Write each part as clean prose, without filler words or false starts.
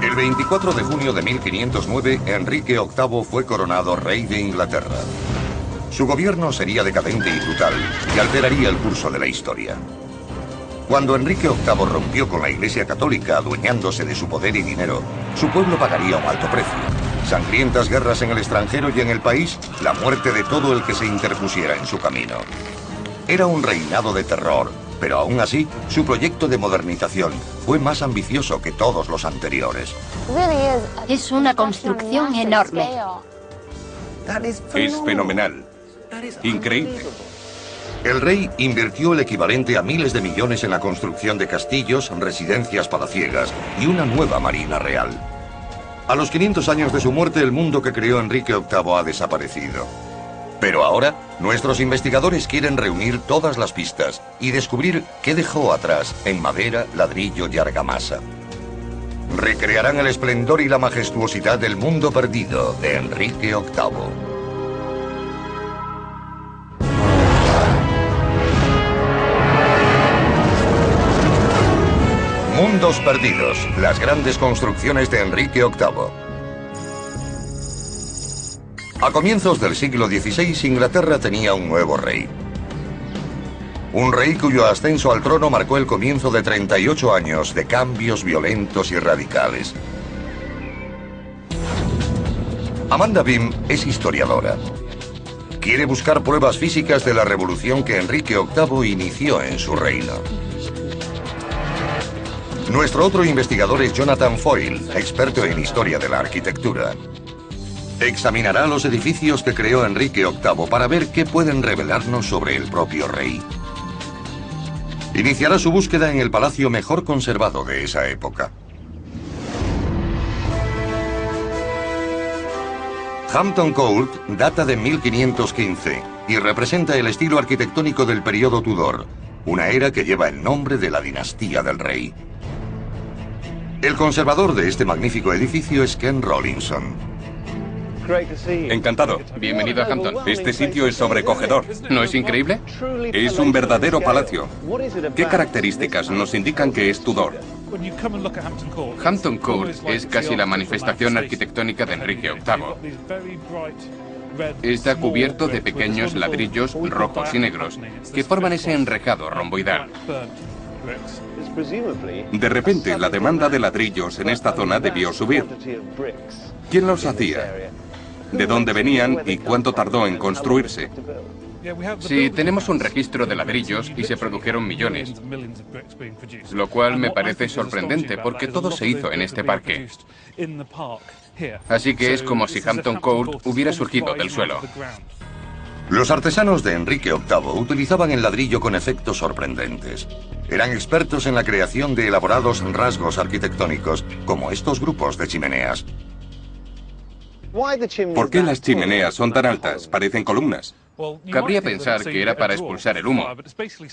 El 24 de junio de 1509, Enrique VIII fue coronado rey de Inglaterra. Su gobierno sería decadente y brutal y alteraría el curso de la historia. Cuando Enrique VIII rompió con la Iglesia Católica, adueñándose de su poder y dinero, su pueblo pagaría un alto precio. Sangrientas guerras en el extranjero y en el país, la muerte de todo el que se interpusiera en su camino. Era un reinado de terror, pero aún así, su proyecto de modernización fue más ambicioso que todos los anteriores. Es una construcción enorme. Es fenomenal. Increíble. El rey invirtió el equivalente a miles de millones en la construcción de castillos, residencias palaciegas y una nueva marina real. A los 500 años de su muerte, el mundo que creó Enrique VIII ha desaparecido. Pero ahora, nuestros investigadores quieren reunir todas las pistas y descubrir qué dejó atrás en madera, ladrillo y argamasa. Recrearán el esplendor y la majestuosidad del mundo perdido de Enrique VIII. Mundos perdidos, las grandes construcciones de Enrique VIII. A comienzos del siglo XVI, Inglaterra tenía un nuevo rey. Un rey cuyo ascenso al trono marcó el comienzo de 38 años de cambios violentos y radicales. Amanda Beam es historiadora. Quiere buscar pruebas físicas de la revolución que Enrique VIII inició en su reino. Nuestro otro investigador es Jonathan Foyle, experto en historia de la arquitectura. Examinará los edificios que creó Enrique VIII para ver qué pueden revelarnos sobre el propio rey. Iniciará su búsqueda en el palacio mejor conservado de esa época. Hampton Court data de 1515 y representa el estilo arquitectónico del periodo Tudor, una era que lleva el nombre de la dinastía del rey. El conservador de este magnífico edificio es Ken Rawlinson. Encantado. Bienvenido a Hampton. Este sitio es sobrecogedor. ¿No es increíble? Es un verdadero palacio. ¿Qué características nos indican que es Tudor? Hampton Court es casi la manifestación arquitectónica de Enrique VIII. Está cubierto de pequeños ladrillos rojos y negros que forman ese enrejado romboidal. De repente, la demanda de ladrillos en esta zona debió subir. ¿Quién los hacía? ¿De dónde venían y cuánto tardó en construirse? Sí, tenemos un registro de ladrillos y se produjeron millones, lo cual me parece sorprendente porque todo se hizo en este parque. Así que es como si Hampton Court hubiera surgido del suelo. Los artesanos de Enrique VIII utilizaban el ladrillo con efectos sorprendentes. Eran expertos en la creación de elaborados rasgos arquitectónicos, como estos grupos de chimeneas. ¿Por qué las chimeneas son tan altas? Parecen columnas. Cabría pensar que era para expulsar el humo,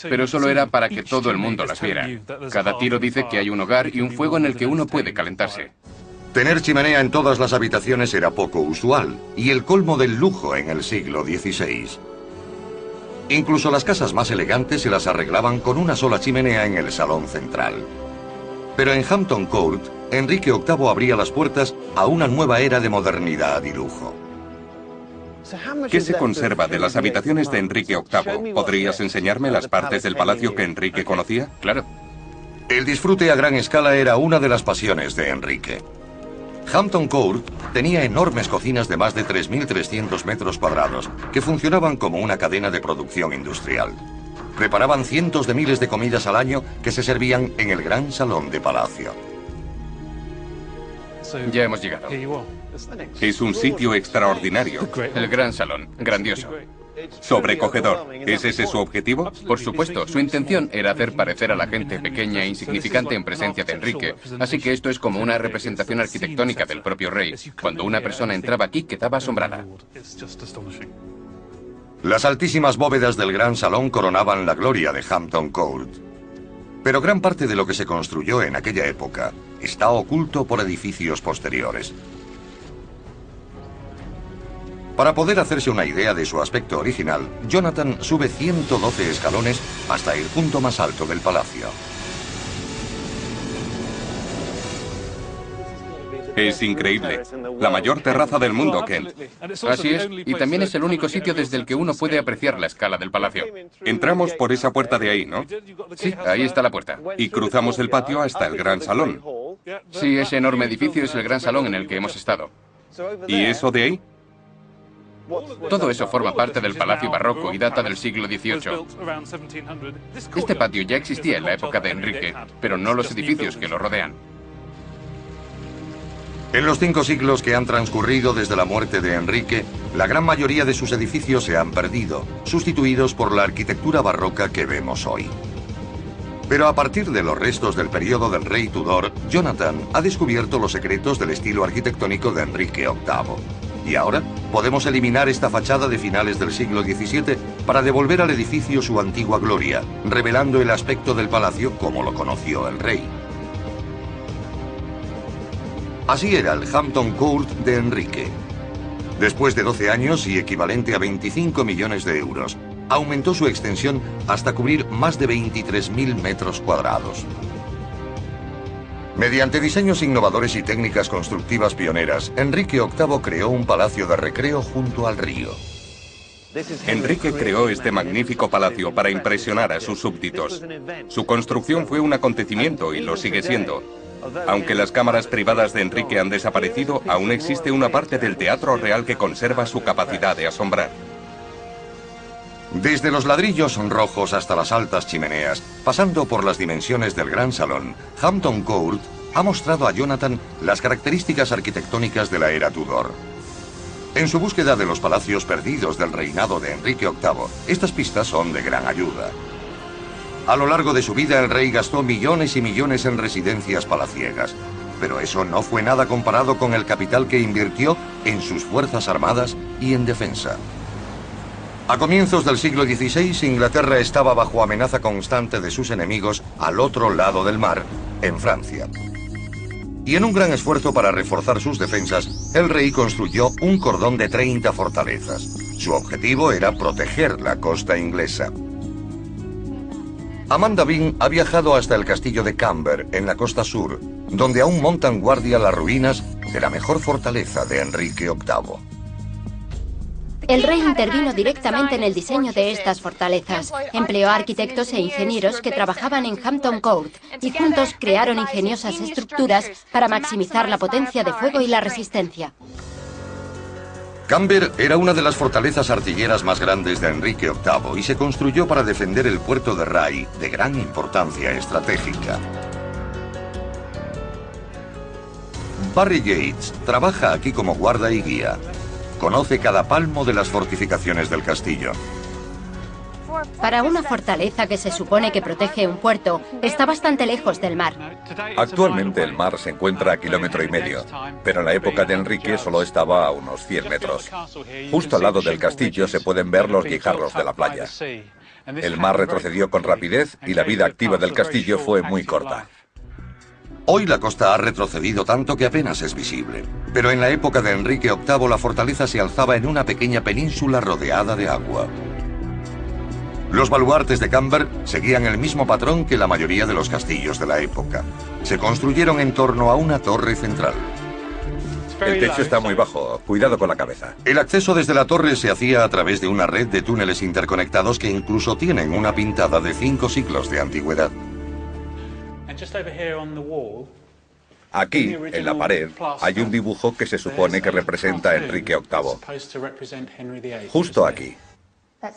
pero solo era para que todo el mundo las viera. Cada tiro dice que hay un hogar y un fuego en el que uno puede calentarse. Tener chimenea en todas las habitaciones era poco usual, y el colmo del lujo en el siglo XVI. Incluso las casas más elegantes se las arreglaban con una sola chimenea en el salón central. Pero en Hampton Court, Enrique VIII abría las puertas a una nueva era de modernidad y lujo. ¿Qué se conserva de las habitaciones de Enrique VIII? ¿Podrías enseñarme las partes del palacio que Enrique conocía? Claro. El disfrute a gran escala era una de las pasiones de Enrique. Hampton Court tenía enormes cocinas de más de 3.300 metros cuadrados que funcionaban como una cadena de producción industrial. Preparaban cientos de miles de comidas al año que se servían en el gran salón de palacio. Ya hemos llegado. Es un sitio extraordinario. El gran salón, grandioso. Sobrecogedor. ¿Es ese su objetivo? Por supuesto, su intención era hacer parecer a la gente pequeña e insignificante en presencia de Enrique. Así que esto es como una representación arquitectónica del propio rey. Cuando una persona entraba aquí, quedaba asombrada. Las altísimas bóvedas del gran salón coronaban la gloria de Hampton Court. Pero gran parte de lo que se construyó en aquella época está oculto por edificios posteriores. Para poder hacerse una idea de su aspecto original, Jonathan sube 112 escalones hasta el punto más alto del palacio. Es increíble. La mayor terraza del mundo, Ken. Así es, y también es el único sitio desde el que uno puede apreciar la escala del palacio. Entramos por esa puerta de ahí, ¿no? Sí, ahí está la puerta. Y cruzamos el patio hasta el gran salón. Sí, ese enorme edificio es el gran salón en el que hemos estado. ¿Y eso de ahí? Todo eso forma parte del palacio barroco y data del siglo XVIII. Este patio ya existía en la época de Enrique, pero no los edificios que lo rodean. En los 5 siglos que han transcurrido desde la muerte de Enrique, la gran mayoría de sus edificios se han perdido, sustituidos por la arquitectura barroca que vemos hoy. Pero a partir de los restos del periodo del rey Tudor, Jonathan ha descubierto los secretos del estilo arquitectónico de Enrique VIII. Y ahora podemos eliminar esta fachada de finales del siglo XVII para devolver al edificio su antigua gloria, revelando el aspecto del palacio como lo conoció el rey. Así era el Hampton Court de Enrique. Después de 12 años y equivalente a 25 millones de euros, aumentó su extensión hasta cubrir más de 23.000 metros cuadrados. Mediante diseños innovadores y técnicas constructivas pioneras, Enrique VIII creó un palacio de recreo junto al río. Enrique creó este magnífico palacio para impresionar a sus súbditos. Su construcción fue un acontecimiento y lo sigue siendo. Aunque las cámaras privadas de Enrique han desaparecido, aún existe una parte del Teatro Real que conserva su capacidad de asombrar. Desde los ladrillos rojos hasta las altas chimeneas, pasando por las dimensiones del gran salón, Hampton Court ha mostrado a Jonathan las características arquitectónicas de la era Tudor. En su búsqueda de los palacios perdidos del reinado de Enrique VIII, estas pistas son de gran ayuda. A lo largo de su vida, el rey gastó millones y millones en residencias palaciegas, pero eso no fue nada comparado con el capital que invirtió en sus fuerzas armadas y en defensa. A comienzos del siglo XVI, Inglaterra estaba bajo amenaza constante de sus enemigos al otro lado del mar, en Francia. Y en un gran esfuerzo para reforzar sus defensas, el rey construyó un cordón de 30 fortalezas. Su objetivo era proteger la costa inglesa. Amanda Byng ha viajado hasta el castillo de Camber, en la costa sur, donde aún montan guardia las ruinas de la mejor fortaleza de Enrique VIII. El rey intervino directamente en el diseño de estas fortalezas. Empleó arquitectos e ingenieros que trabajaban en Hampton Court y juntos crearon ingeniosas estructuras para maximizar la potencia de fuego y la resistencia. Camber era una de las fortalezas artilleras más grandes de Enrique VIII y se construyó para defender el puerto de Rye, de gran importancia estratégica. Barry Yates trabaja aquí como guarda y guía. Conoce cada palmo de las fortificaciones del castillo. Para una fortaleza que se supone que protege un puerto, está bastante lejos del mar. Actualmente el mar se encuentra a 1,5 kilómetros, pero en la época de Enrique solo estaba a unos 100 metros. Justo al lado del castillo se pueden ver los guijarros de la playa. El mar retrocedió con rapidez y la vida activa del castillo fue muy corta. Hoy la costa ha retrocedido tanto que apenas es visible, pero en la época de Enrique VIII la fortaleza se alzaba en una pequeña península rodeada de agua. Los baluartes de Camber seguían el mismo patrón que la mayoría de los castillos de la época. Se construyeron en torno a una torre central. El techo está muy bajo, cuidado con la cabeza. El acceso desde la torre se hacía a través de una red de túneles interconectados que incluso tienen una pintada de 5 siglos de antigüedad. Aquí, en la pared, hay un dibujo que se supone que representa a Enrique VIII. Justo aquí.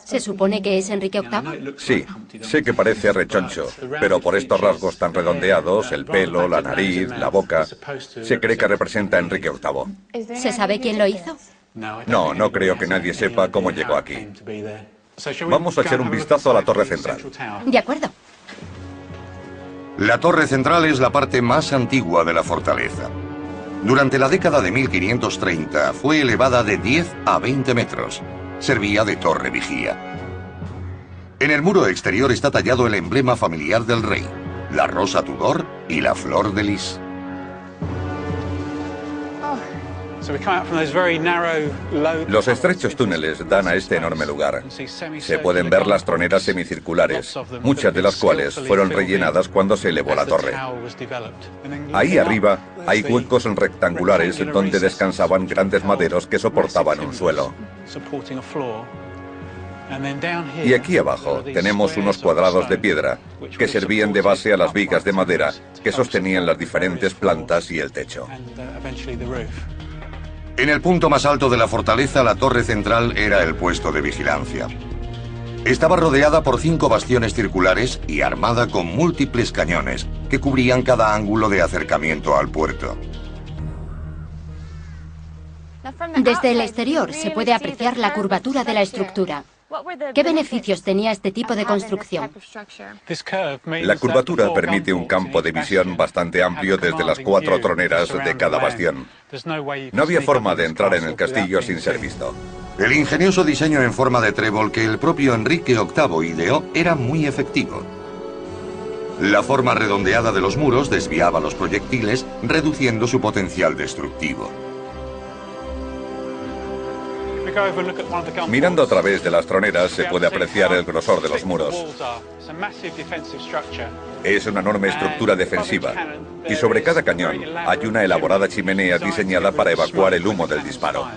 ¿Se supone que es Enrique VIII? Sí, sé que parece rechoncho, pero por estos rasgos tan redondeados, el pelo, la nariz, la boca, se cree que representa a Enrique VIII. ¿Se sabe quién lo hizo? No creo que nadie sepa cómo llegó aquí. Vamos a echar un vistazo a la torre central. De acuerdo. La torre central es la parte más antigua de la fortaleza. Durante la década de 1530 fue elevada de 10 a 20 metros. Servía de torre vigía. En el muro exterior está tallado el emblema familiar del rey, la rosa Tudor y la flor de lis. Los estrechos túneles dan a este enorme lugar. Se pueden ver las troneras semicirculares, muchas de las cuales fueron rellenadas cuando se elevó la torre. Ahí arriba hay huecos rectangulares donde descansaban grandes maderos que soportaban un suelo. Y aquí abajo tenemos unos cuadrados de piedra que servían de base a las vigas de madera que sostenían las diferentes plantas y el techo. En el punto más alto de la fortaleza, la torre central era el puesto de vigilancia. Estaba rodeada por 5 bastiones circulares y armada con múltiples cañones que cubrían cada ángulo de acercamiento al puerto. Desde el exterior se puede apreciar la curvatura de la estructura. ¿Qué beneficios tenía este tipo de construcción? La curvatura permite un campo de visión bastante amplio desde las 4 troneras de cada bastión. No había forma de entrar en el castillo sin ser visto. El ingenioso diseño en forma de trébol que el propio Enrique VIII ideó era muy efectivo. La forma redondeada de los muros desviaba los proyectiles, reduciendo su potencial destructivo. Mirando a través de las troneras se puede apreciar el grosor de los muros. Es una enorme estructura defensiva y sobre cada cañón hay una elaborada chimenea diseñada para evacuar el humo del disparo.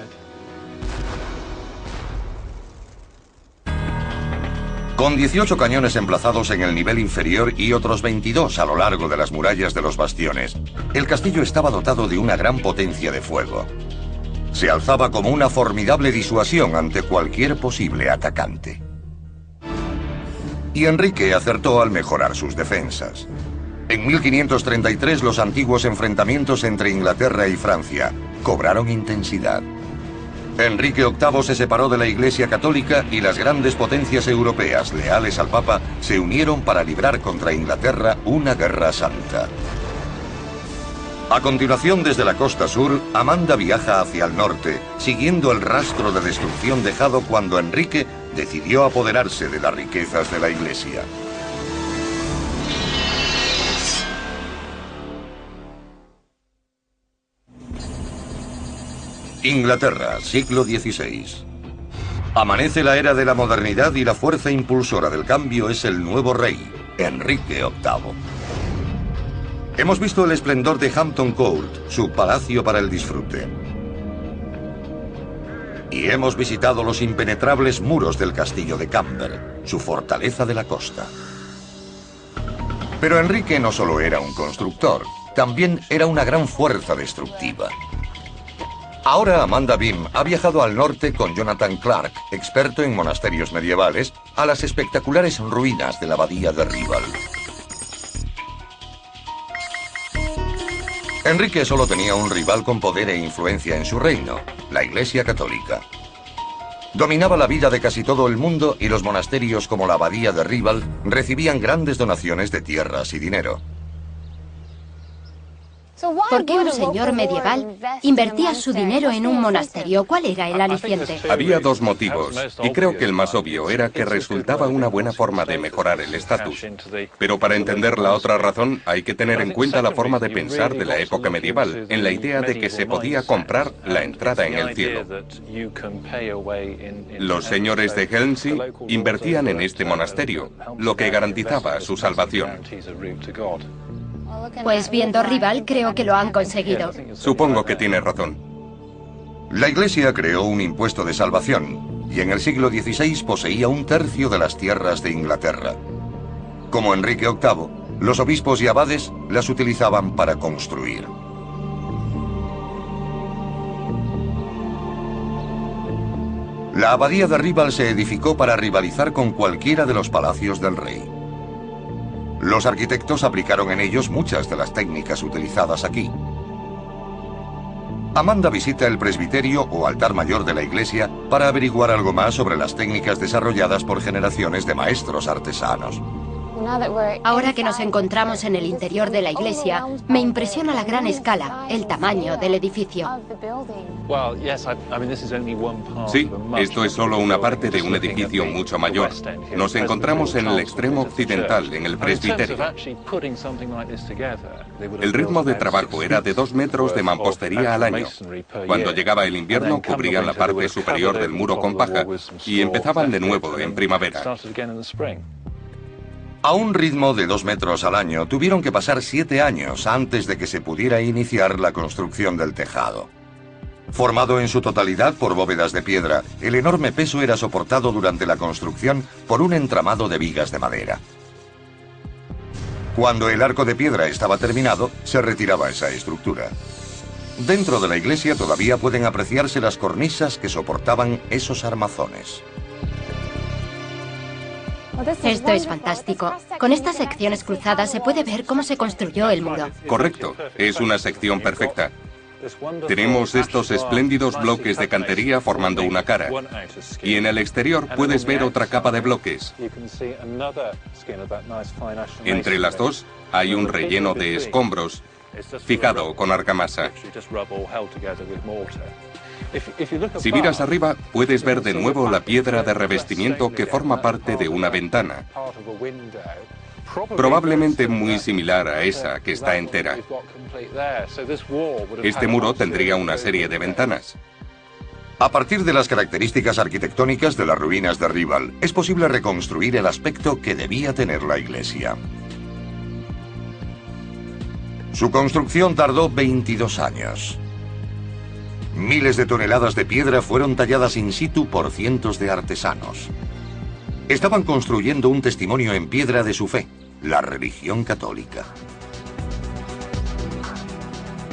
Con 18 cañones emplazados en el nivel inferior y otros 22 a lo largo de las murallas de los bastiones, el castillo estaba dotado de una gran potencia de fuego. Se alzaba como una formidable disuasión ante cualquier posible atacante. Y Enrique acertó al mejorar sus defensas. En 1533 los antiguos enfrentamientos entre Inglaterra y Francia cobraron intensidad. Enrique VIII se separó de la Iglesia Católica y las grandes potencias europeas leales al Papa se unieron para librar contra Inglaterra una guerra santa. A continuación, desde la costa sur, Amanda viaja hacia el norte, siguiendo el rastro de destrucción dejado cuando Enrique decidió apoderarse de las riquezas de la Iglesia. Inglaterra, siglo XVI. Amanece la era de la modernidad y la fuerza impulsora del cambio es el nuevo rey, Enrique VIII. Hemos visto el esplendor de Hampton Court, su palacio para el disfrute. Y hemos visitado los impenetrables muros del castillo de Camber, su fortaleza de la costa. Pero Enrique no solo era un constructor, también era una gran fuerza destructiva. Ahora Amanda Beam ha viajado al norte con Jonathan Clark, experto en monasterios medievales, a las espectaculares ruinas de la abadía de Ribal. Enrique solo tenía un rival con poder e influencia en su reino, la Iglesia Católica. Dominaba la vida de casi todo el mundo y los monasterios como la abadía de Ribal recibían grandes donaciones de tierras y dinero. ¿Por qué un señor medieval invertía su dinero en un monasterio? ¿Cuál era el aliciente? Había 2 motivos, y creo que el más obvio era que resultaba una buena forma de mejorar el estatus. Pero para entender la otra razón, hay que tener en cuenta la forma de pensar de la época medieval, en la idea de que se podía comprar la entrada en el cielo. Los señores de Helmsy invertían en este monasterio, lo que garantizaba su salvación. Pues viendo Ribal, creo que lo han conseguido. Supongo que tiene razón. La Iglesia creó un impuesto de salvación y en el siglo XVI poseía 1/3 de las tierras de Inglaterra. Como Enrique VIII, los obispos y abades las utilizaban para construir. La abadía de Ribal se edificó para rivalizar con cualquiera de los palacios del rey. Los arquitectos aplicaron en ellos muchas de las técnicas utilizadas aquí. Amanda visita el presbiterio o altar mayor de la iglesia para averiguar algo más sobre las técnicas desarrolladas por generaciones de maestros artesanos. Ahora que nos encontramos en el interior de la iglesia, me impresiona la gran escala, el tamaño del edificio. Sí, esto es solo una parte de un edificio mucho mayor. Nos encontramos en el extremo occidental, en el presbiterio. El ritmo de trabajo era de 2 metros de mampostería al año. Cuando llegaba el invierno, cubrían la parte superior del muro con paja y empezaban de nuevo en primavera. A un ritmo de 2 metros al año, tuvieron que pasar 7 años antes de que se pudiera iniciar la construcción del tejado. Formado en su totalidad por bóvedas de piedra, el enorme peso era soportado durante la construcción por un entramado de vigas de madera. Cuando el arco de piedra estaba terminado, se retiraba esa estructura. Dentro de la iglesia todavía pueden apreciarse las cornisas que soportaban esos armazones. Esto es fantástico. Con estas secciones cruzadas se puede ver cómo se construyó el muro. Correcto, es una sección perfecta. Tenemos estos espléndidos bloques de cantería formando una cara. Y en el exterior puedes ver otra capa de bloques. Entre las dos hay un relleno de escombros fijado con argamasa. Si miras arriba, puedes ver de nuevo la piedra de revestimiento que forma parte de una ventana. Probablemente muy similar a esa que está entera. Este muro tendría una serie de ventanas. A partir de las características arquitectónicas de las ruinas de Ribal, es posible reconstruir el aspecto que debía tener la iglesia. Su construcción tardó 22 años. Miles de toneladas de piedra fueron talladas in situ por cientos de artesanos. Estaban construyendo un testimonio en piedra de su fe, la religión católica.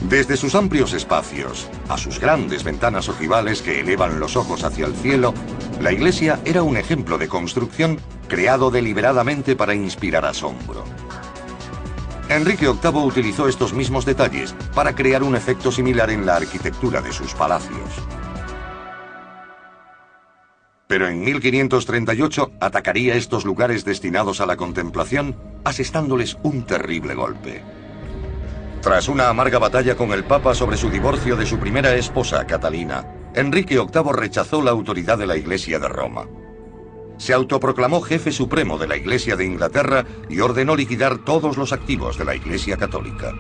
Desde sus amplios espacios a sus grandes ventanas ojivales que elevan los ojos hacia el cielo, la iglesia era un ejemplo de construcción creado deliberadamente para inspirar asombro. Enrique VIII utilizó estos mismos detalles para crear un efecto similar en la arquitectura de sus palacios. Pero en 1538 atacaría estos lugares destinados a la contemplación, asestándoles un terrible golpe. Tras una amarga batalla con el Papa sobre su divorcio de su primera esposa, Catalina, Enrique VIII rechazó la autoridad de la Iglesia de Roma. Se autoproclamó jefe supremo de la Iglesia de Inglaterra y ordenó liquidar todos los activos de la Iglesia católica.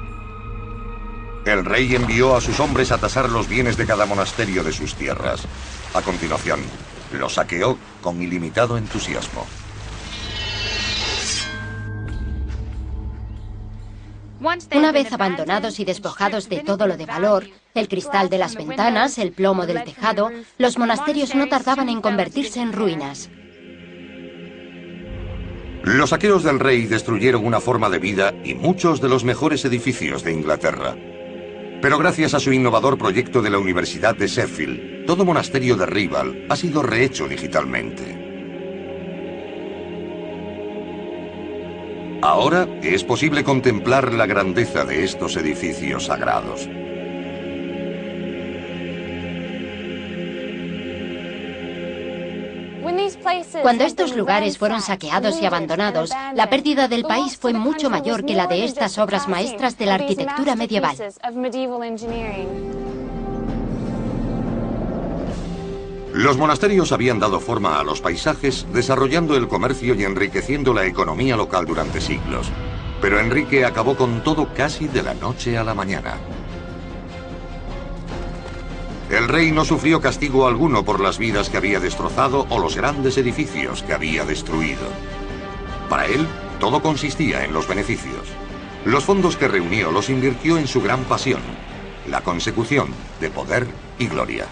El rey envió a sus hombres a tasar los bienes de cada monasterio de sus tierras. A continuación, lo saqueó con ilimitado entusiasmo. Una vez abandonados y despojados de todo lo de valor, el cristal de las ventanas, el plomo del tejado, los monasterios no tardaban en convertirse en ruinas. Los saqueos del rey destruyeron una forma de vida y muchos de los mejores edificios de Inglaterra. Pero gracias a su innovador proyecto de la Universidad de Sheffield, todo monasterio de Ribal ha sido rehecho digitalmente. Ahora es posible contemplar la grandeza de estos edificios sagrados. Cuando estos lugares fueron saqueados y abandonados, la pérdida del país fue mucho mayor que la de estas obras maestras de la arquitectura medieval. Los monasterios habían dado forma a los paisajes, desarrollando el comercio y enriqueciendo la economía local durante siglos. Pero Enrique acabó con todo casi de la noche a la mañana. El rey no sufrió castigo alguno por las vidas que había destrozado o los grandes edificios que había destruido. Para él, todo consistía en los beneficios. Los fondos que reunió los invirtió en su gran pasión, la consecución de poder y gloria.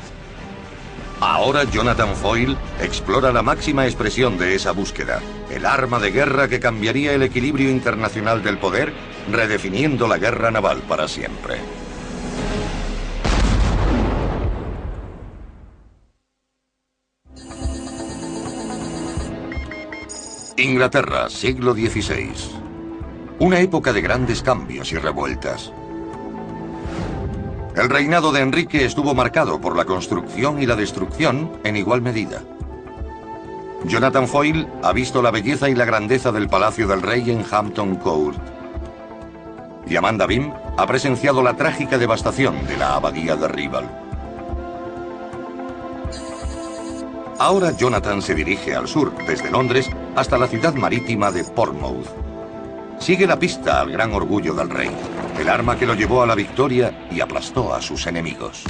Ahora Jonathan Foyle explora la máxima expresión de esa búsqueda, el arma de guerra que cambiaría el equilibrio internacional del poder, redefiniendo la guerra naval para siempre. Inglaterra, siglo XVI. Una época de grandes cambios y revueltas. El reinado de Enrique estuvo marcado por la construcción y la destrucción en igual medida. Jonathan Foyle ha visto la belleza y la grandeza del Palacio del Rey en Hampton Court. Y Amanda Beam ha presenciado la trágica devastación de la abadía de Ribble. Ahora Jonathan se dirige al sur, desde Londres hasta la ciudad marítima de Portsmouth. Sigue la pista al gran orgullo del rey, el arma que lo llevó a la victoria y aplastó a sus enemigos.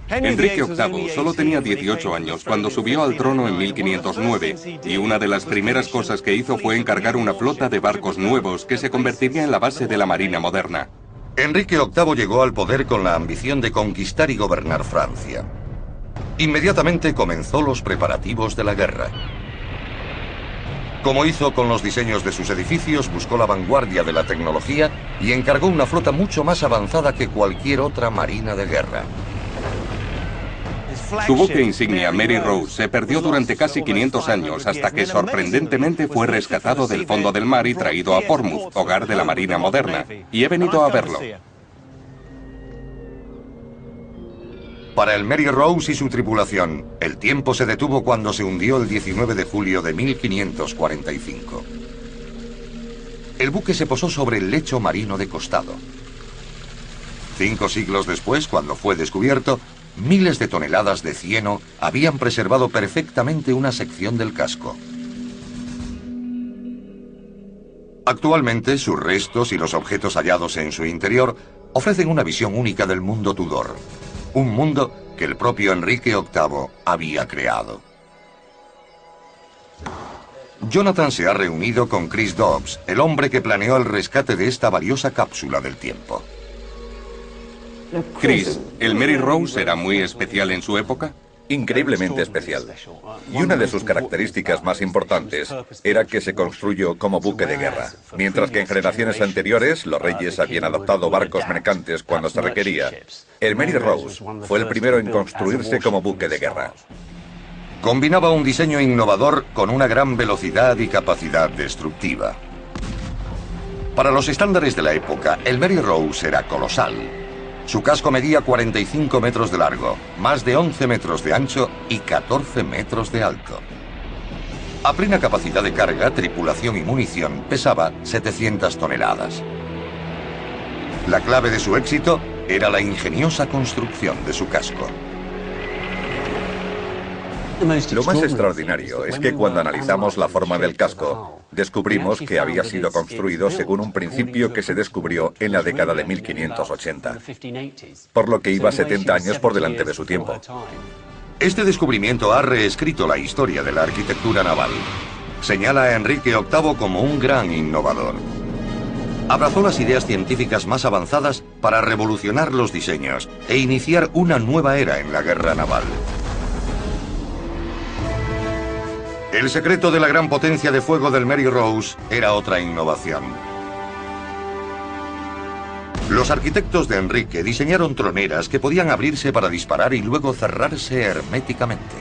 Enrique VIII solo tenía 18 años cuando subió al trono en 1509, y una de las primeras cosas que hizo fue encargar una flota de barcos nuevos que se convertiría en la base de la marina moderna. Enrique VIII llegó al poder con la ambición de conquistar y gobernar Francia. Inmediatamente comenzó los preparativos de la guerra. Como hizo con los diseños de sus edificios, buscó la vanguardia de la tecnología y encargó una flota mucho más avanzada que cualquier otra marina de guerra. Su buque insignia, Mary Rose, se perdió durante casi 500 años hasta que sorprendentemente fue rescatado del fondo del mar y traído a Portsmouth, hogar de la marina moderna, y he venido a verlo. Para el Mary Rose y su tripulación, el tiempo se detuvo cuando se hundió el 19 de julio de 1545. El buque se posó sobre el lecho marino de costado. 5 siglos después, cuando fue descubierto, miles de toneladas de cieno habían preservado perfectamente una sección del casco. Actualmente, sus restos y los objetos hallados en su interior ofrecen una visión única del mundo Tudor. Un mundo que el propio Enrique VIII había creado. Jonathan se ha reunido con Chris Dobbs, el hombre que planeó el rescate de esta valiosa cápsula del tiempo. Chris, ¿el Mary Rose era muy especial en su época? Increíblemente especial. Y una de sus características más importantes era que se construyó como buque de guerra. Mientras que en generaciones anteriores los reyes habían adoptado barcos mercantes cuando se requería, el Mary Rose fue el primero en construirse como buque de guerra. Combinaba un diseño innovador con una gran velocidad y capacidad destructiva. Para los estándares de la época, el Mary Rose era colosal. Su casco medía 45 metros de largo, más de 11 metros de ancho y 14 metros de alto. A plena capacidad de carga, tripulación y munición, pesaba 700 toneladas. La clave de su éxito era la ingeniosa construcción de su casco. Lo más extraordinario es que cuando analizamos la forma del casco, descubrimos que había sido construido según un principio que se descubrió en la década de 1580, por lo que iba 70 años por delante de su tiempo. Este descubrimiento ha reescrito la historia de la arquitectura naval. Señala a Enrique VIII como un gran innovador. Abrazó las ideas científicas más avanzadas para revolucionar los diseños e iniciar una nueva era en la guerra naval. El secreto de la gran potencia de fuego del Mary Rose era otra innovación. Los arquitectos de Enrique diseñaron troneras que podían abrirse para disparar y luego cerrarse herméticamente.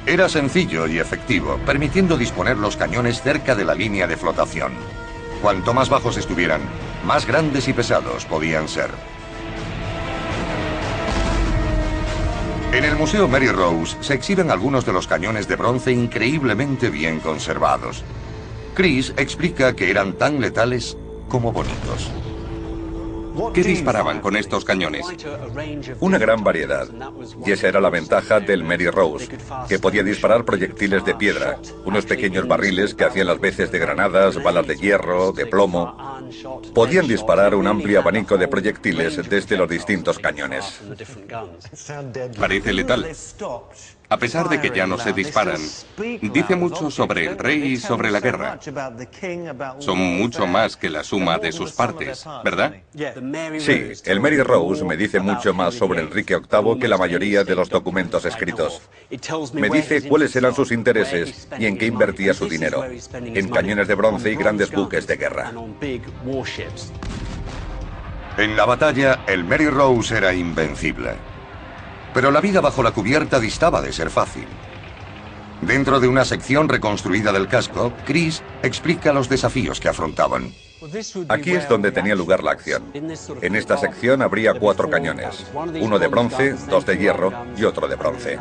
Era sencillo y efectivo, permitiendo disponer los cañones cerca de la línea de flotación. Cuanto más bajos estuvieran, más grandes y pesados podían ser. En el Museo Mary Rose se exhiben algunos de los cañones de bronce increíblemente bien conservados. Chris explica que eran tan letales como bonitos. ¿Qué disparaban con estos cañones? Una gran variedad, y esa era la ventaja del Mary Rose, que podía disparar proyectiles de piedra, unos pequeños barriles que hacían las veces de granadas, balas de hierro, de plomo. Podían disparar un amplio abanico de proyectiles desde los distintos cañones. Parece letal. A pesar de que ya no se disparan, dice mucho sobre el rey y sobre la guerra. Son mucho más que la suma de sus partes, ¿verdad? Sí, el Mary Rose me dice mucho más sobre Enrique VIII que la mayoría de los documentos escritos. Me dice cuáles eran sus intereses y en qué invertía su dinero, en cañones de bronce y grandes buques de guerra. En la batalla, el Mary Rose era invencible. Pero la vida bajo la cubierta distaba de ser fácil. Dentro de una sección reconstruida del casco, Chris explica los desafíos que afrontaban. Aquí es donde tenía lugar la acción. En esta sección habría 4 cañones, uno de bronce, 2 de hierro y otro de bronce.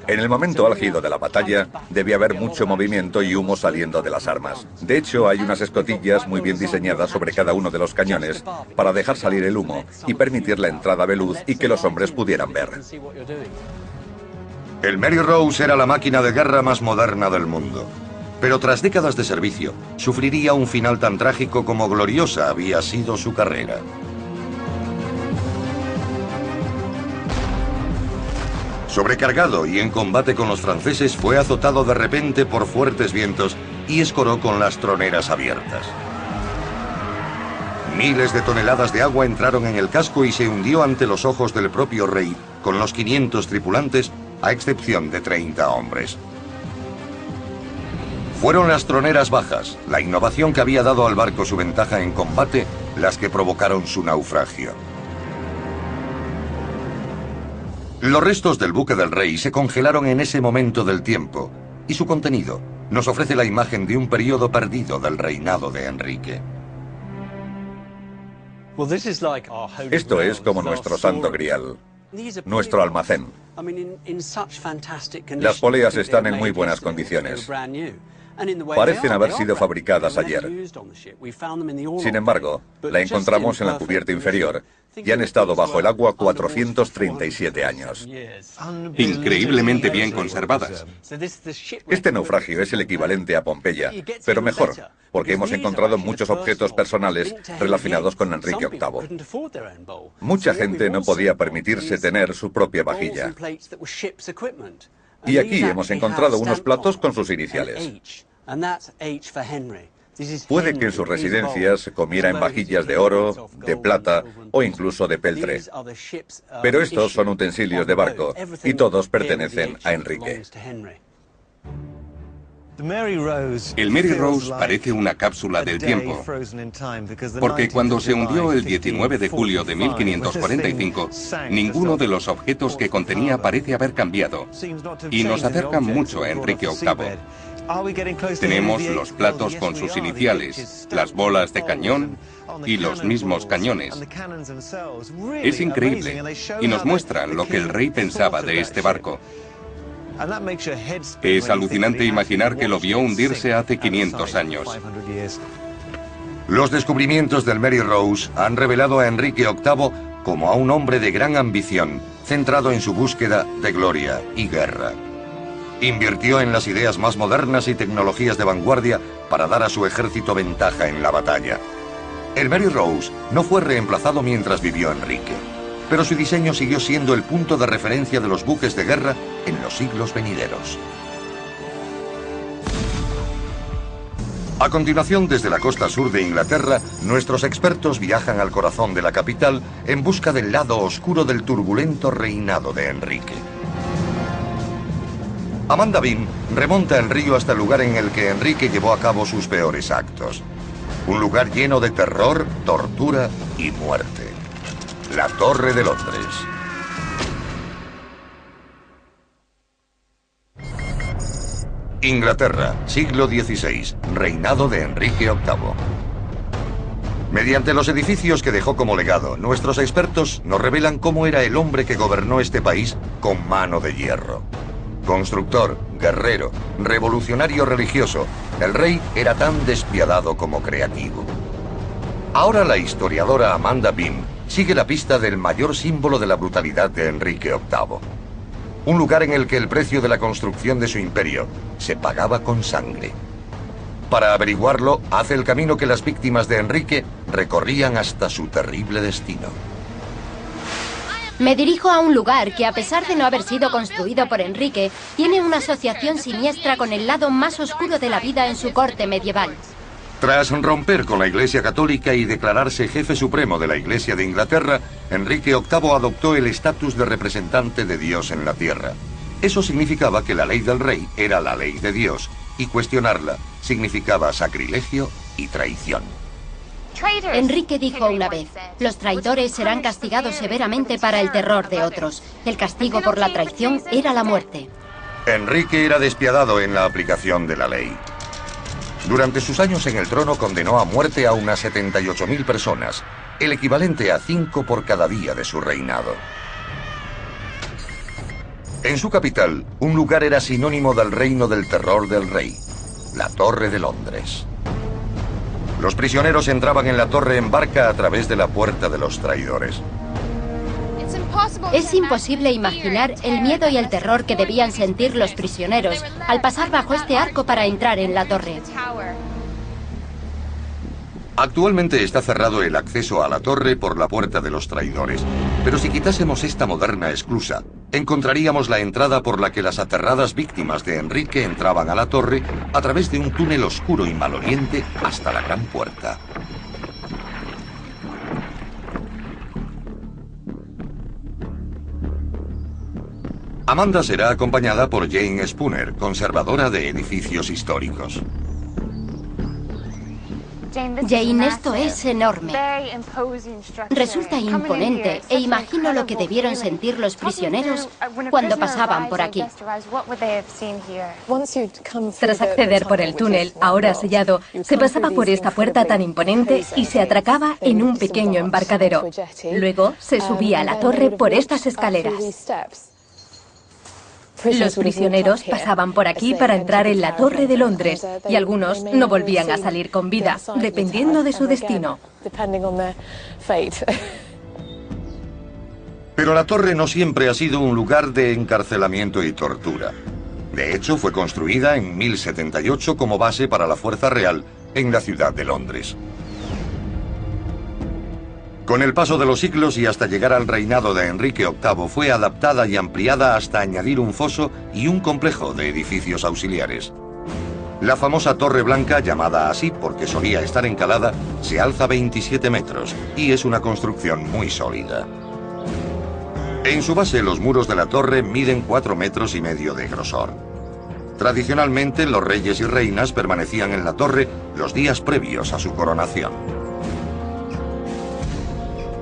En el momento álgido de la batalla, debía haber mucho movimiento y humo saliendo de las armas. De hecho, hay unas escotillas muy bien diseñadas sobre cada uno de los cañones para dejar salir el humo y permitir la entrada de luz y que los hombres pudieran ver. El Mary Rose era la máquina de guerra más moderna del mundo. Pero tras décadas de servicio, sufriría un final tan trágico como gloriosa había sido su carrera. Sobrecargado y en combate con los franceses, fue azotado de repente por fuertes vientos y escoró con las troneras abiertas. Miles de toneladas de agua entraron en el casco y se hundió ante los ojos del propio rey, con los 500 tripulantes, a excepción de 30 hombres. Fueron las troneras bajas, la innovación que había dado al barco su ventaja en combate, las que provocaron su naufragio. Los restos del buque del rey se congelaron en ese momento del tiempo, y su contenido nos ofrece la imagen de un periodo perdido del reinado de Enrique. Esto es como nuestro santo grial, nuestro almacén. Las poleas están en muy buenas condiciones. Parecen haber sido fabricadas ayer. Sin embargo, la encontramos en la cubierta inferior y han estado bajo el agua 437 años. Increíblemente bien conservadas. Este naufragio es el equivalente a Pompeya, pero mejor, porque hemos encontrado muchos objetos personales relacionados con Enrique VIII. Mucha gente no podía permitirse tener su propia vajilla. Y aquí hemos encontrado unos platos con sus iniciales. Puede que en sus residencias comiera en vajillas de oro, de plata o incluso de peltre. Pero estos son utensilios de barco y todos pertenecen a Enrique. El Mary Rose parece una cápsula del tiempo, porque cuando se hundió el 19 de julio de 1545, ninguno de los objetos que contenía parece haber cambiado, y nos acercan mucho a Enrique VIII. Tenemos los platos con sus iniciales, las bolas de cañón y los mismos cañones. Es increíble, y nos muestran lo que el rey pensaba de este barco. Es alucinante imaginar que lo vio hundirse hace 500 años. Los descubrimientos del Mary Rose han revelado a Enrique VIII como a un hombre de gran ambición, centrado en su búsqueda de gloria y guerra. Invirtió en las ideas más modernas y tecnologías de vanguardia para dar a su ejército ventaja en la batalla. El Mary Rose no fue reemplazado mientras vivió Enrique, pero su diseño siguió siendo el punto de referencia de los buques de guerra en los siglos venideros. A continuación, desde la costa sur de Inglaterra, nuestros expertos viajan al corazón de la capital en busca del lado oscuro del turbulento reinado de Enrique. Amanda Bean remonta el río hasta el lugar en el que Enrique llevó a cabo sus peores actos. Un lugar lleno de terror, tortura y muerte. La Torre de Londres. Inglaterra, siglo XVI, reinado de Enrique VIII. Mediante los edificios que dejó como legado, nuestros expertos nos revelan cómo era el hombre que gobernó este país con mano de hierro. Constructor, guerrero, revolucionario religioso, el rey era tan despiadado como creativo. Ahora la historiadora Amanda Bean sigue la pista del mayor símbolo de la brutalidad de Enrique VIII. Un lugar en el que el precio de la construcción de su imperio se pagaba con sangre. Para averiguarlo, hace el camino que las víctimas de Enrique recorrían hasta su terrible destino. Me dirijo a un lugar que, a pesar de no haber sido construido por Enrique, tiene una asociación siniestra con el lado más oscuro de la vida en su corte medieval. Tras romper con la Iglesia Católica y declararse jefe supremo de la Iglesia de Inglaterra, Enrique VIII adoptó el estatus de representante de Dios en la tierra. Eso significaba que la ley del rey era la ley de Dios, y cuestionarla significaba sacrilegio y traición. Enrique dijo una vez: los traidores serán castigados severamente para el terror de otros. El castigo por la traición era la muerte. Enrique era despiadado en la aplicación de la ley. Durante sus años en el trono condenó a muerte a unas 78.000 personas, el equivalente a 5 por cada día de su reinado. En su capital, un lugar era sinónimo del reino del terror del rey, la Torre de Londres. Los prisioneros entraban en la torre en barca a través de la Puerta de los Traidores. Es imposible imaginar el miedo y el terror que debían sentir los prisioneros al pasar bajo este arco para entrar en la torre. Actualmente está cerrado el acceso a la torre por la Puerta de los Traidores, pero si quitásemos esta moderna esclusa, encontraríamos la entrada por la que las aterradas víctimas de Enrique entraban a la torre a través de un túnel oscuro y maloliente hasta la gran puerta. Amanda será acompañada por Jane Spooner, conservadora de edificios históricos. Jane, esto es enorme. Resulta imponente e imagino lo que debieron sentir los prisioneros cuando pasaban por aquí. Tras acceder por el túnel, ahora sellado, se pasaba por esta puerta tan imponente y se atracaba en un pequeño embarcadero. Luego se subía a la torre por estas escaleras. Los prisioneros pasaban por aquí para entrar en la Torre de Londres y algunos no volvían a salir con vida, dependiendo de su destino. Pero la torre no siempre ha sido un lugar de encarcelamiento y tortura. De hecho, fue construida en 1078 como base para la Fuerza Real en la ciudad de Londres. Con el paso de los siglos y hasta llegar al reinado de Enrique VIII, fue adaptada y ampliada hasta añadir un foso y un complejo de edificios auxiliares. La famosa Torre Blanca, llamada así porque solía estar encalada, se alza 27 metros y es una construcción muy sólida. En su base, los muros de la torre miden 4,5 metros de grosor. Tradicionalmente, los reyes y reinas permanecían en la torre los días previos a su coronación.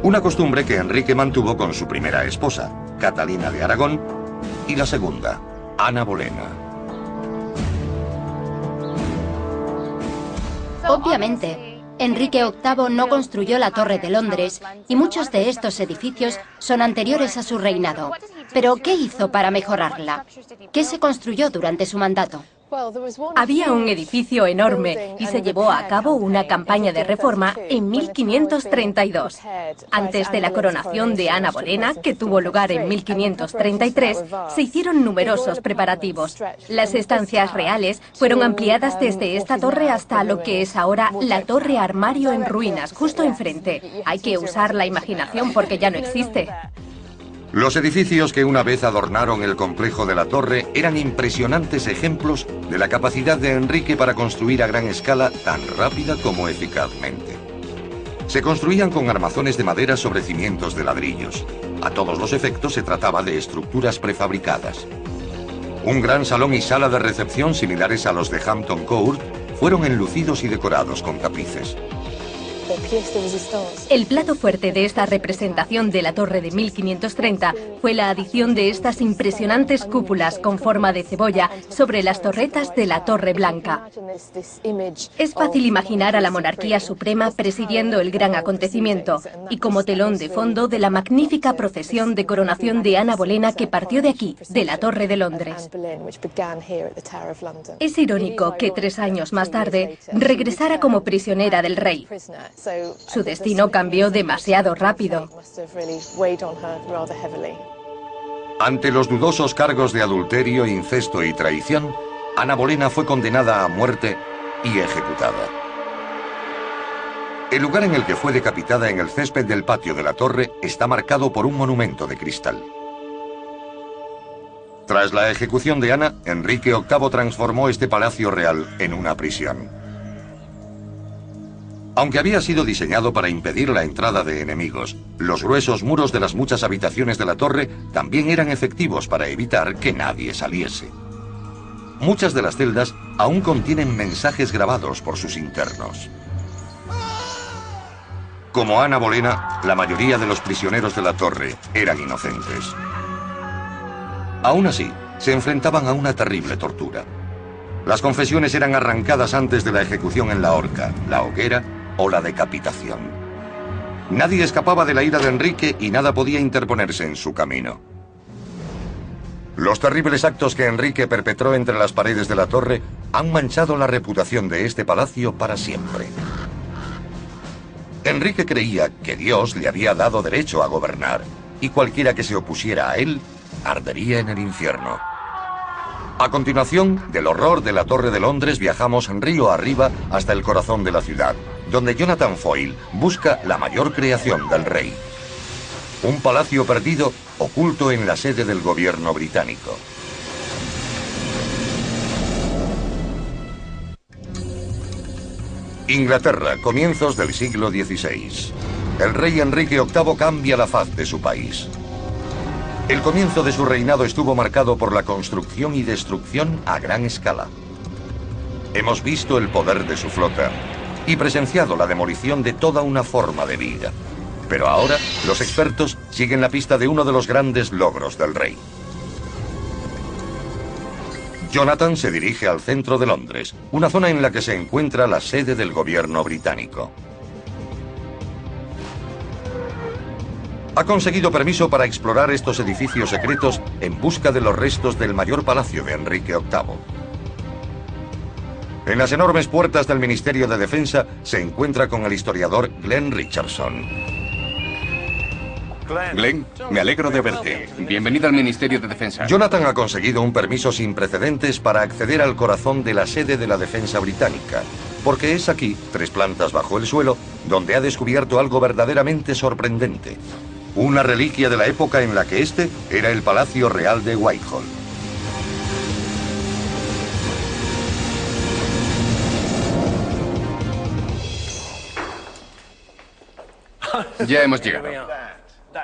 Una costumbre que Enrique mantuvo con su primera esposa, Catalina de Aragón, y la segunda, Ana Bolena. Obviamente, Enrique VIII no construyó la Torre de Londres y muchos de estos edificios son anteriores a su reinado. Pero, ¿qué hizo para mejorarla? ¿Qué se construyó durante su mandato? Había un edificio enorme y se llevó a cabo una campaña de reforma en 1532. Antes de la coronación de Ana Bolena, que tuvo lugar en 1533, se hicieron numerosos preparativos. Las estancias reales fueron ampliadas desde esta torre hasta lo que es ahora la Torre Armario en ruinas, justo enfrente. Hay que usar la imaginación porque ya no existe. Los edificios que una vez adornaron el complejo de la torre eran impresionantes ejemplos de la capacidad de Enrique para construir a gran escala tan rápida como eficazmente. Se construían con armazones de madera sobre cimientos de ladrillos. A todos los efectos se trataba de estructuras prefabricadas. Un gran salón y sala de recepción similares a los de Hampton Court fueron enlucidos y decorados con tapices. El plato fuerte de esta representación de la torre de 1530 fue la adición de estas impresionantes cúpulas con forma de cebolla sobre las torretas de la Torre Blanca. Es fácil imaginar a la monarquía suprema presidiendo el gran acontecimiento y como telón de fondo de la magnífica procesión de coronación de Ana Bolena que partió de aquí, de la Torre de Londres. Es irónico que 3 años más tarde regresara como prisionera del rey. Su destino cambió demasiado rápido. Ante los dudosos cargos de adulterio, incesto y traición, Ana Bolena fue condenada a muerte y ejecutada. El lugar en el que fue decapitada en el césped del patio de la torre está marcado por un monumento de cristal. Tras la ejecución de Ana, Enrique VIII transformó este palacio real en una prisión. Aunque había sido diseñado para impedir la entrada de enemigos, los gruesos muros de las muchas habitaciones de la torre también eran efectivos para evitar que nadie saliese. Muchas de las celdas aún contienen mensajes grabados por sus internos. Como Ana Bolena, la mayoría de los prisioneros de la torre eran inocentes. Aún así, se enfrentaban a una terrible tortura. Las confesiones eran arrancadas antes de la ejecución en la horca, la hoguera o la decapitación. Nadie escapaba de la ira de Enrique y nada podía interponerse en su camino. Los terribles actos que Enrique perpetró entre las paredes de la torre han manchado la reputación de este palacio para siempre. Enrique creía que Dios le había dado derecho a gobernar y cualquiera que se opusiera a él ardería en el infierno. A continuación, del horror de la Torre de Londres viajamos río arriba hasta el corazón de la ciudad, donde Jonathan Foyle busca la mayor creación del rey. Un palacio perdido oculto en la sede del gobierno británico. Inglaterra, comienzos del siglo XVI. El rey Enrique VIII cambia la faz de su país. El comienzo de su reinado estuvo marcado por la construcción y destrucción a gran escala. Hemos visto el poder de su flota y presenciado la demolición de toda una forma de vida. Pero ahora, los expertos siguen la pista de uno de los grandes logros del rey. Jonathan se dirige al centro de Londres, una zona en la que se encuentra la sede del gobierno británico. Ha conseguido permiso para explorar estos edificios secretos en busca de los restos del mayor palacio de Enrique VIII. En las enormes puertas del Ministerio de Defensa se encuentra con el historiador Glenn Richardson. Glenn, me alegro de verte. Bienvenido al Ministerio de Defensa. Jonathan ha conseguido un permiso sin precedentes para acceder al corazón de la sede de la defensa británica, porque es aquí, 3 plantas bajo el suelo, donde ha descubierto algo verdaderamente sorprendente. Una reliquia de la época en la que este era el Palacio Real de Whitehall. Ya hemos llegado.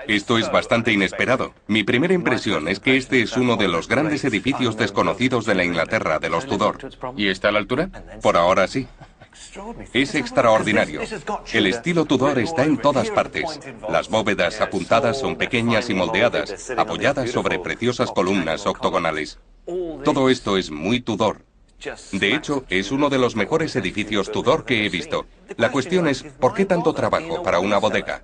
Esto es bastante inesperado. Mi primera impresión es que este es uno de los grandes edificios desconocidos de la Inglaterra de los Tudor. ¿Y está a la altura? Por ahora sí. Es extraordinario. El estilo Tudor está en todas partes. Las bóvedas apuntadas son pequeñas y moldeadas, apoyadas sobre preciosas columnas octogonales. Todo esto es muy Tudor. De hecho, es uno de los mejores edificios Tudor que he visto. La cuestión es, ¿por qué tanto trabajo para una bodega?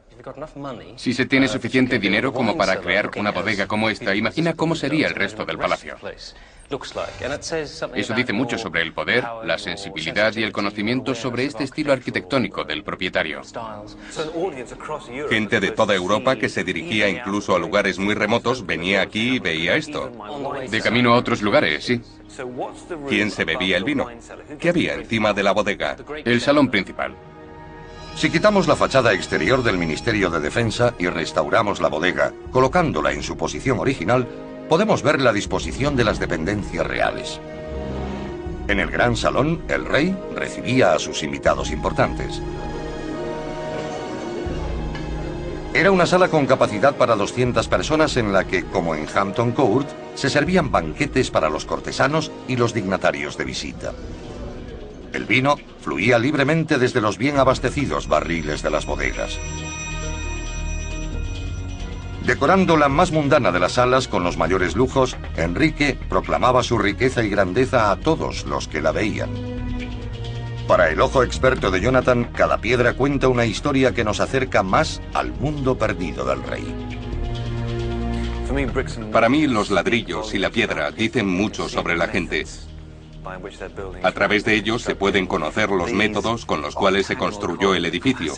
Si se tiene suficiente dinero como para crear una bodega como esta, imagina cómo sería el resto del palacio. Eso dice mucho sobre el poder, la sensibilidad y el conocimiento sobre este estilo arquitectónico del propietario. Gente de toda Europa que se dirigía incluso a lugares muy remotos venía aquí y veía esto. De camino a otros lugares, sí. ¿Quién se bebía el vino? ¿Qué había encima de la bodega? El salón principal. Si quitamos la fachada exterior del Ministerio de Defensa y restauramos la bodega, colocándola en su posición original, podemos ver la disposición de las dependencias reales. En el gran salón, el rey recibía a sus invitados importantes. Era una sala con capacidad para 200 personas en la que, como en Hampton Court, se servían banquetes para los cortesanos y los dignatarios de visita. El vino fluía libremente desde los bien abastecidos barriles de las bodegas. Decorando la más mundana de las salas con los mayores lujos, Enrique proclamaba su riqueza y grandeza a todos los que la veían. Para el ojo experto de Jonathan, cada piedra cuenta una historia que nos acerca más al mundo perdido del rey. Para mí, los ladrillos y la piedra dicen mucho sobre la gente. A través de ellos se pueden conocer los métodos con los cuales se construyó el edificio.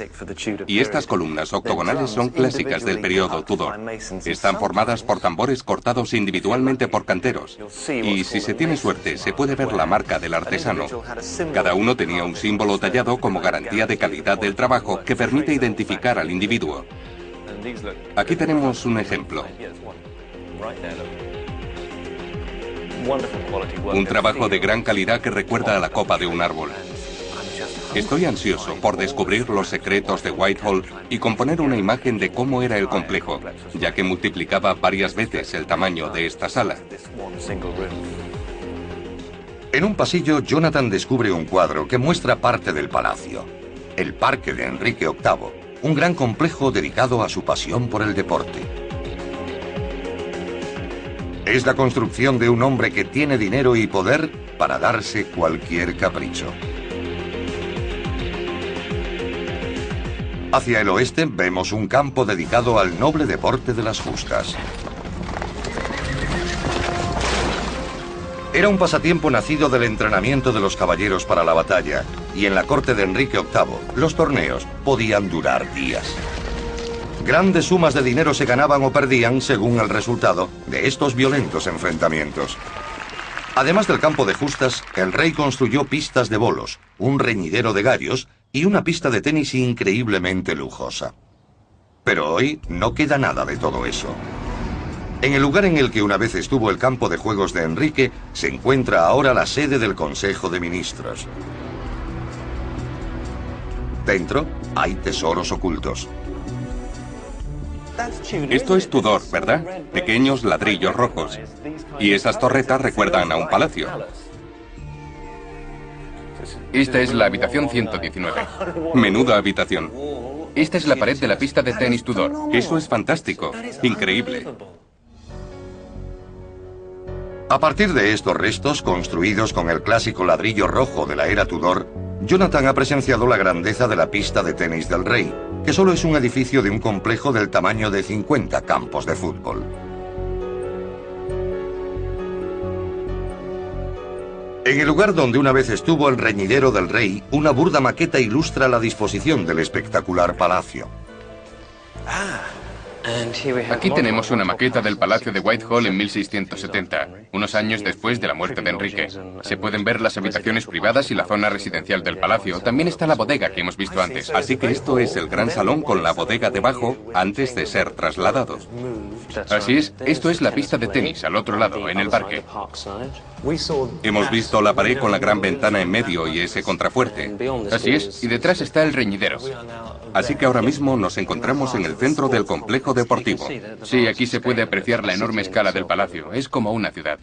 Y estas columnas octogonales son clásicas del periodo Tudor. Están formadas por tambores cortados individualmente por canteros. Y si se tiene suerte, se puede ver la marca del artesano. Cada uno tenía un símbolo tallado como garantía de calidad del trabajo que permite identificar al individuo. Aquí tenemos un ejemplo. Un trabajo de gran calidad que recuerda a la copa de un árbol. Estoy ansioso por descubrir los secretos de Whitehall y componer una imagen de cómo era el complejo, ya que multiplicaba varias veces el tamaño de esta sala. En un pasillo, Jonathan descubre un cuadro que muestra parte del palacio. El Parque de Enrique VIII, un gran complejo dedicado a su pasión por el deporte. Es la construcción de un hombre que tiene dinero y poder para darse cualquier capricho. Hacia el oeste vemos un campo dedicado al noble deporte de las justas. Era un pasatiempo nacido del entrenamiento de los caballeros para la batalla, y en la corte de Enrique VIII los torneos podían durar días. Grandes sumas de dinero se ganaban o perdían según el resultado de estos violentos enfrentamientos. Además del campo de justas, el rey construyó pistas de bolos, un reñidero de gallos y una pista de tenis increíblemente lujosa. Pero hoy no queda nada de todo eso. En el lugar en el que una vez estuvo el campo de juegos de Enrique, se encuentra ahora la sede del Consejo de Ministros. Dentro hay tesoros ocultos. Esto es Tudor, ¿verdad? Pequeños ladrillos rojos. Y esas torretas recuerdan a un palacio. Esta es la habitación 119. Menuda habitación. Esta es la pared de la pista de tenis Tudor. Eso es fantástico. Increíble. A partir de estos restos, construidos con el clásico ladrillo rojo de la era Tudor, Jonathan ha presenciado la grandeza de la pista de tenis del rey, que solo es un edificio de un complejo del tamaño de 50 campos de fútbol. En el lugar donde una vez estuvo el reñidero del rey, una burda maqueta ilustra la disposición del espectacular palacio. Aquí tenemos una maqueta del Palacio de Whitehall en 1670, unos años después de la muerte de Enrique. Se pueden ver las habitaciones privadas y la zona residencial del palacio. También está la bodega que hemos visto antes. Así que esto es el gran salón con la bodega debajo antes de ser trasladado. Así es, esto es la pista de tenis al otro lado, en el parque. Hemos visto la pared con la gran ventana en medio y ese contrafuerte. Así es, y detrás está el reñidero. Así que ahora mismo nos encontramos en el centro del complejo deportivo. Sí, aquí se puede apreciar la enorme escala del palacio. Es como una ciudad.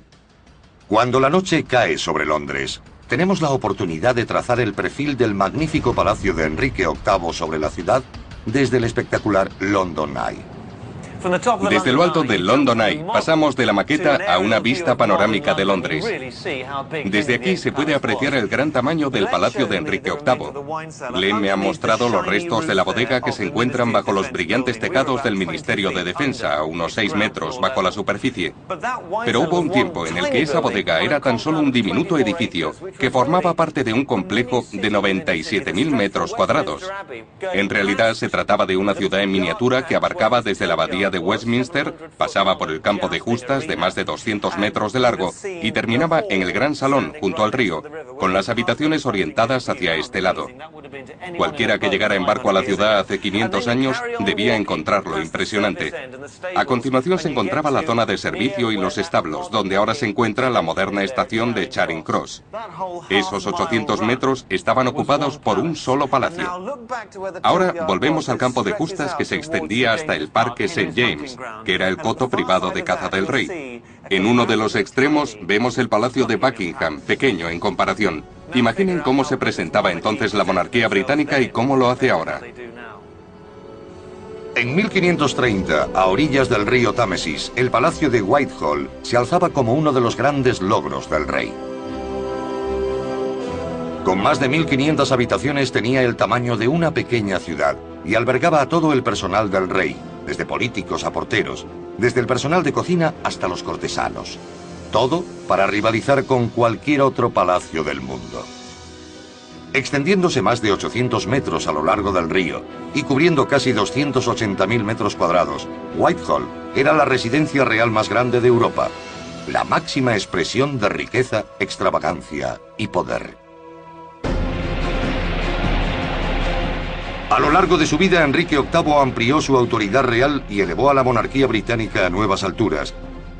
Cuando la noche cae sobre Londres, tenemos la oportunidad de trazar el perfil del magnífico palacio de Enrique VIII sobre la ciudad desde el espectacular London Eye. Desde lo alto del London Eye pasamos de la maqueta a una vista panorámica de Londres. Desde aquí se puede apreciar el gran tamaño del palacio de Enrique VIII. Glenn me ha mostrado los restos de la bodega que se encuentran bajo los brillantes tejados del Ministerio de Defensa, a unos 6 metros bajo la superficie. Pero hubo un tiempo en el que esa bodega era tan solo un diminuto edificio que formaba parte de un complejo de 97.000 metros cuadrados. En realidad se trataba de una ciudad en miniatura que abarcaba desde la abadía de Westminster, pasaba por el campo de justas de más de 200 metros de largo y terminaba en el gran salón junto al río, con las habitaciones orientadas hacia este lado. Cualquiera que llegara en barco a la ciudad hace 500 años debía encontrarlo impresionante. A continuación se encontraba la zona de servicio y los establos, donde ahora se encuentra la moderna estación de Charing Cross. Esos 800 metros estaban ocupados por un solo palacio. Ahora volvemos al campo de justas que se extendía hasta el Parque St. James, que era el coto privado de caza del rey. En uno de los extremos vemos el Palacio de Buckingham, pequeño en comparación. Imaginen cómo se presentaba entonces la monarquía británica y cómo lo hace ahora. En 1530, a orillas del río Támesis, el Palacio de Whitehall se alzaba como uno de los grandes logros del rey. Con más de 1.500 habitaciones tenía el tamaño de una pequeña ciudad y albergaba a todo el personal del rey, desde políticos a porteros, desde el personal de cocina hasta los cortesanos. Todo para rivalizar con cualquier otro palacio del mundo. Extendiéndose más de 800 metros a lo largo del río y cubriendo casi 280.000 metros cuadrados, Whitehall era la residencia real más grande de Europa, la máxima expresión de riqueza, extravagancia y poder. A lo largo de su vida, Enrique VIII amplió su autoridad real y elevó a la monarquía británica a nuevas alturas,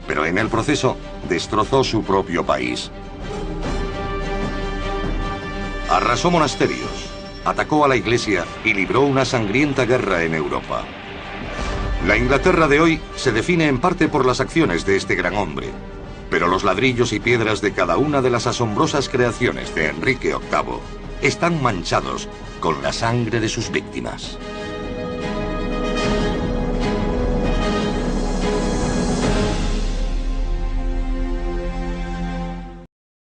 pero en el proceso destrozó su propio país. Arrasó monasterios, atacó a la Iglesia y libró una sangrienta guerra en Europa. La Inglaterra de hoy se define en parte por las acciones de este gran hombre, pero los ladrillos y piedras de cada una de las asombrosas creaciones de Enrique VIII están manchados con la sangre de sus víctimas.